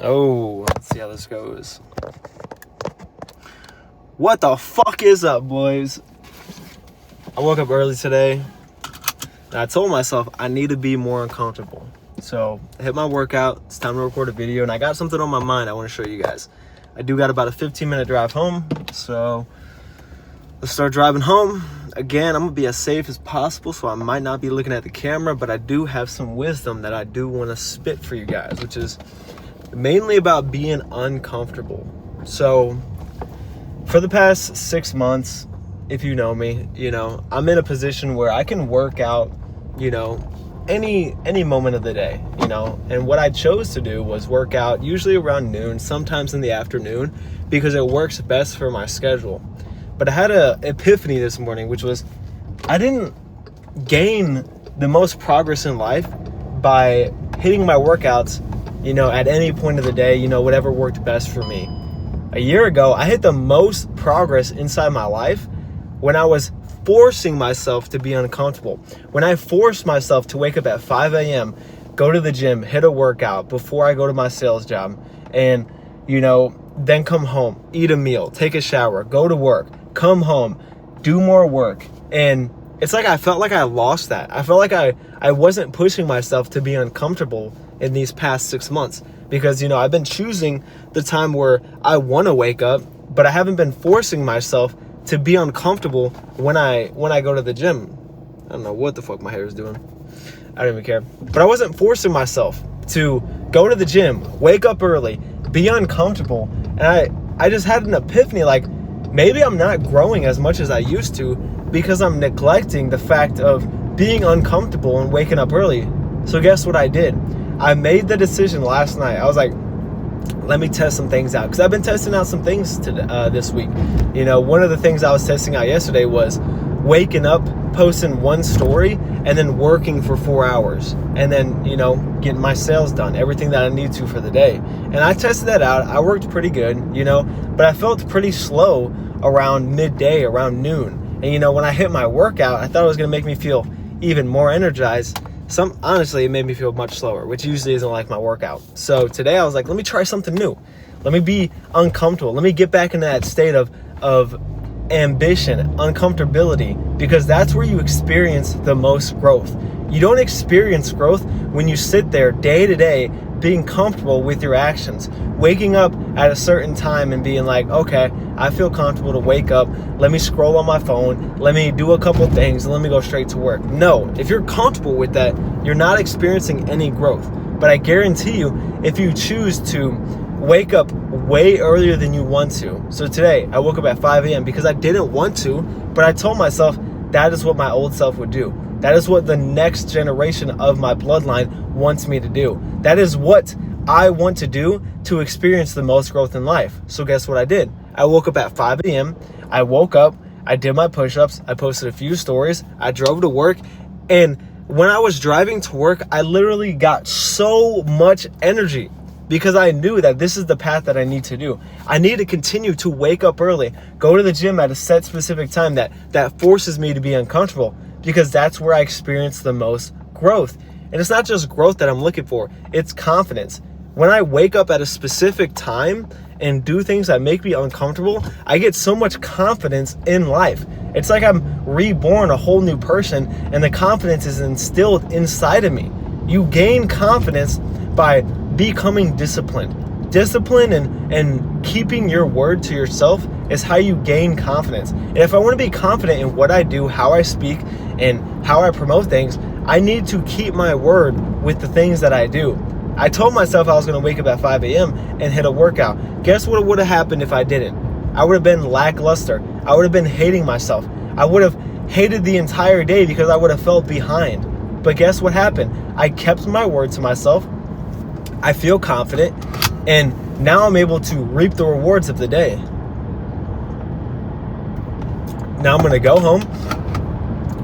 Oh, let's see how this goes. What the fuck is up, boys? I woke up early today, and I told myself I need to be more uncomfortable. So I hit my workout. It's time to record a video, and I got something on my mind I want to show you guys. I do got about a 15-minute drive home, so let's start driving home. Again, I'm gonna be as safe as possible, so I might not be looking at the camera, but I do have some wisdom that I do want to spit for you guys, which is mainly about being uncomfortable. So for the past 6 months, if you know me, I'm in a position where I can work out, any moment of the day, and what I chose to do was work out usually around noon, sometimes in the afternoon, because it works best for my schedule. But I had an epiphany this morning, which was I didn't gain the most progress in life by hitting my workouts at any point of the day, whatever worked best for me. A year ago, I hit the most progress inside my life when I was forcing myself to be uncomfortable. When I forced myself to wake up at 5 a.m., go to the gym, hit a workout before I go to my sales job, and, then come home, eat a meal, take a shower, go to work, come home, do more work. And it's like I felt like I lost that. I felt like I wasn't pushing myself to be uncomfortable in these past 6 months because, I've been choosing the time where I want to wake up, but I haven't been forcing myself to be uncomfortable when I go to the gym. I don't know what the fuck my hair is doing. I don't even care. But I wasn't forcing myself to go to the gym, wake up early, be uncomfortable. And I just had an epiphany, like, maybe I'm not growing as much as I used to because I'm neglecting the fact of being uncomfortable and waking up early. So guess what I did? I made the decision last night. I was like, let me test some things out, because I've been testing out some things this week. One of the things I was testing out yesterday was waking up, posting one story, and then working for 4 hours, and then getting my sales done, everything that I need to for the day. And I tested that out. I worked pretty good, but I felt pretty slow around midday, around noon. And when I hit my workout, I thought it was going to make me feel even more energized. Honestly, it made me feel much slower, which usually isn't like my workout. So today I was like, let me try something new. Let me be uncomfortable. Let me get back into that state of ambition, uncomfortability, because that's where you experience the most growth. You don't experience growth when you sit there day to day being comfortable with your actions, waking up at a certain time and being like, okay, I feel comfortable to wake up. Let me scroll on my phone. Let me do a couple things and let me go straight to work. No, if you're comfortable with that, you're not experiencing any growth. But I guarantee you, if you choose to wake up way earlier than you want to. So today I woke up at 5 a.m. because I didn't want to, but I told myself that is what my old self would do. That is what the next generation of my bloodline wants me to do. That is what I want to do to experience the most growth in life. So guess what I did? I woke up at 5 a.m. I woke up, I did my push-ups, I posted a few stories, I drove to work, and when I was driving to work, I literally got so much energy because I knew that this is the path that I need to do. I need to continue to wake up early, go to the gym at a set specific time that forces me to be uncomfortable, because that's where I experience the most growth. And it's not just growth that I'm looking for, it's confidence. When I wake up at a specific time and do things that make me uncomfortable, I get so much confidence in life. It's like I'm reborn, a whole new person, and the confidence is instilled inside of me. You gain confidence by becoming disciplined. Discipline and keeping your word to yourself is how you gain confidence. And if I want to be confident in what I do, how I speak, and how I promote things, I need to keep my word with the things that I do. I told myself I was going to wake up at 5 a.m. and hit a workout. Guess what would have happened if I didn't? I would have been lackluster. I would have been hating myself. I would have hated the entire day because I would have felt behind. But guess what happened? I kept my word to myself. I feel confident, and now I'm able to reap the rewards of the day. Now I'm going to go home,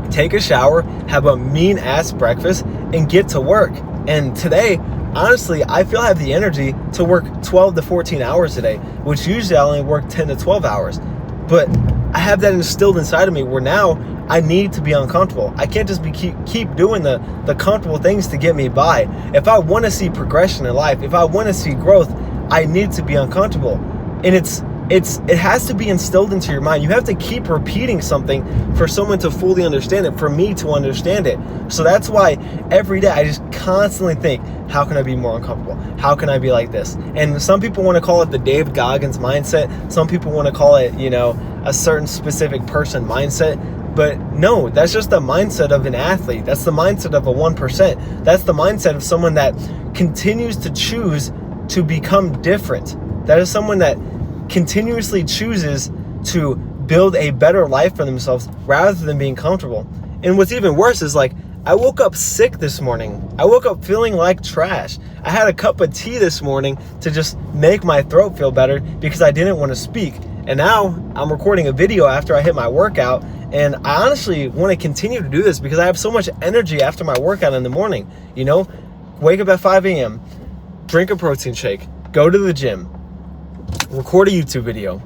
take a shower, have a mean-ass breakfast, and get to work. And today, honestly, I feel I have the energy to work 12 to 14 hours a day, which usually I only work 10 to 12 hours. But I I have that instilled inside of me where now I need to be uncomfortable. I can't just keep doing the comfortable things to get me by. If I want to see progression in life, if I want to see growth, I need to be uncomfortable. And it has to be instilled into your mind. You have to keep repeating something for someone to fully understand it, for me to understand it. So that's why every day I just constantly think, how can I be more uncomfortable? How can I be like this? And some people want to call it the Dave Goggins mindset. Some people want to call it, a certain specific person mindset. But no, that's just the mindset of an athlete. That's the mindset of a 1%. That's the mindset of someone that continues to choose to become different. That is someone that continuously chooses to build a better life for themselves rather than being comfortable. And what's even worse is I woke up sick this morning. I woke up feeling like trash. I had a cup of tea this morning to just make my throat feel better because I didn't want to speak. And now I'm recording a video after I hit my workout, and I honestly want to continue to do this because I have so much energy after my workout in the morning. Wake up at 5 a.m., drink a protein shake, go to the gym, record a YouTube video,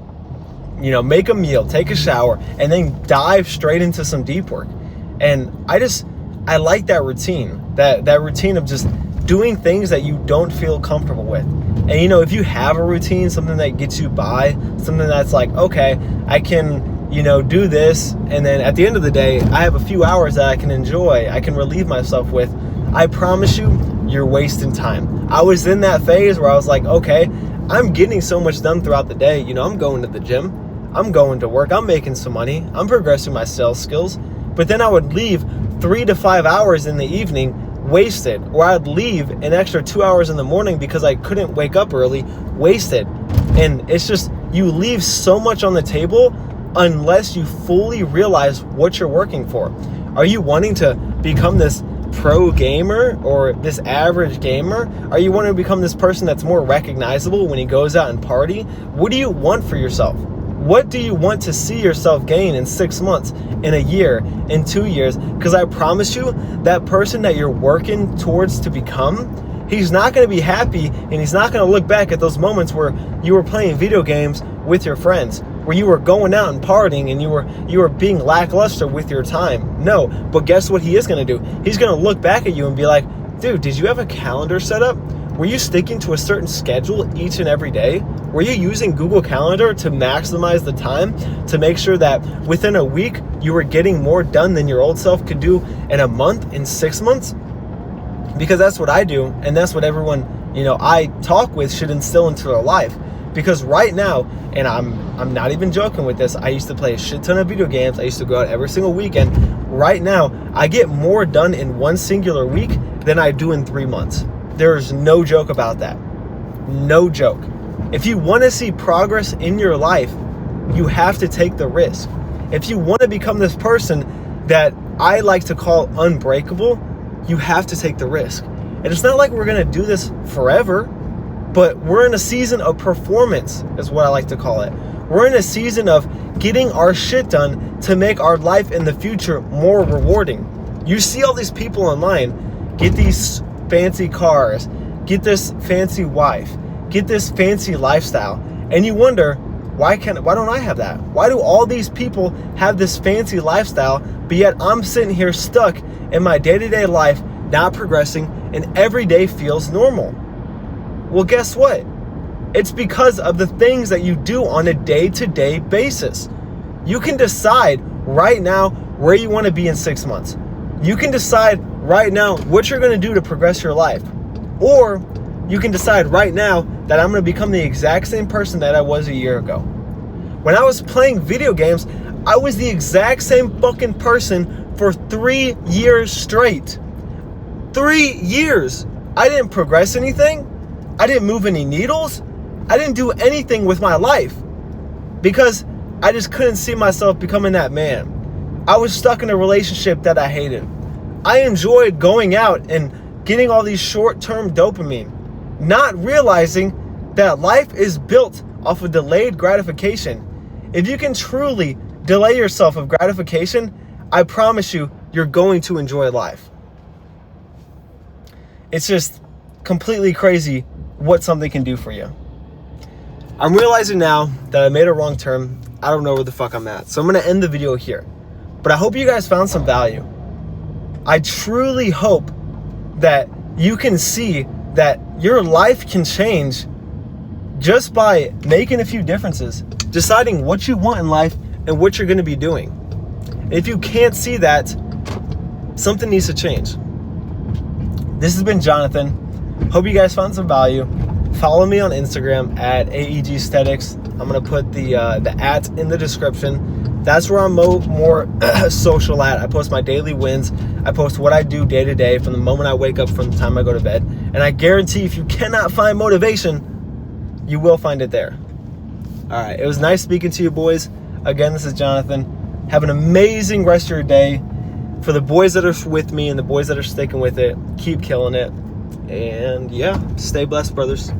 make a meal, take a shower, and then dive straight into some deep work. And I like that routine, that routine of just doing things that you don't feel comfortable with. And if you have a routine, something that gets you by, something that's okay, I can do this, and then at the end of the day I have a few hours that I can enjoy, I can relieve myself with, I promise you're wasting time. I was in that phase where I was okay, I'm getting so much done throughout the day. I'm going to the gym, I'm going to work, I'm making some money, I'm progressing my sales skills. But then I would leave 3 to 5 hours in the evening wasted, or I'd leave an extra 2 hours in the morning because I couldn't wake up early, wasted. And it's just, you leave so much on the table unless you fully realize what you're working for. Are you wanting to become this pro gamer or this average gamer? Are you wanting to become this person that's more recognizable when he goes out and party? What do you want for yourself? What do you want to see yourself gain in 6 months, in a year, in 2 years? Because I promise you, that person that you're working towards to become, he's not going to be happy, and he's not going to look back at those moments where you were playing video games with your friends, where you were going out and partying and you were being lackluster with your time. No, but guess what he is going to do? He's going to look back at you and be like, dude, did you have a calendar set up? Were you sticking to a certain schedule each and every day? Were you using Google Calendar to maximize the time, to make sure that within a week you were getting more done than your old self could do in a month, in 6 months? Because that's what I do, and that's what everyone I talk with should instill into their life. Because right now, and I'm not even joking with this, I used to play a shit ton of video games. I used to go out every single weekend. Right now, I get more done in one singular week than I do in 3 months. There's no joke about that. No joke. If you want to see progress in your life, you have to take the risk. If you want to become this person that I like to call unbreakable, you have to take the risk. And it's not like we're going to do this forever, but we're in a season of performance, is what I like to call it. We're in a season of getting our shit done to make our life in the future more rewarding. You see all these people online get these fancy cars, get this fancy wife, get this fancy lifestyle, and you wonder, why don't I have that? Why do all these people have this fancy lifestyle, but yet I'm sitting here stuck in my day-to-day life, not progressing, and every day feels normal? Well, guess what? It's because of the things that you do on a day-to-day basis. You can decide right now where you want to be in 6 months. You can decide right now what you're going to do to progress your life. Or you can decide right now that I'm going to become the exact same person that I was a year ago. When I was playing video games, I was the exact same fucking person for 3 years straight. 3 years. I didn't progress anything. I didn't move any needles. I didn't do anything with my life because I just couldn't see myself becoming that man. I was stuck in a relationship that I hated. I enjoyed going out and getting all these short-term dopamine, not realizing that life is built off of delayed gratification. If you can truly delay yourself of gratification, I promise you, you're going to enjoy life. It's just completely crazy what something can do for you. I'm realizing now that I made a wrong turn. I don't know where the fuck I'm at. So I'm going to end the video here. But I hope you guys found some value. I truly hope that you can see that your life can change just by making a few differences, deciding what you want in life and what you're going to be doing. And if you can't see that, something needs to change. This has been Jonathan. Hope you guys found some value. Follow me on Instagram at AEG Aesthetics. I'm going to put the at in the description. That's where I'm more social at. I post my daily wins. I post what I do day to day from the moment I wake up from the time I go to bed. And I guarantee if you cannot find motivation, you will find it there. All right. It was nice speaking to you, boys. Again, this is Jonathan. Have an amazing rest of your day. For the boys that are with me and the boys that are sticking with it, keep killing it. And yeah, stay blessed, brothers.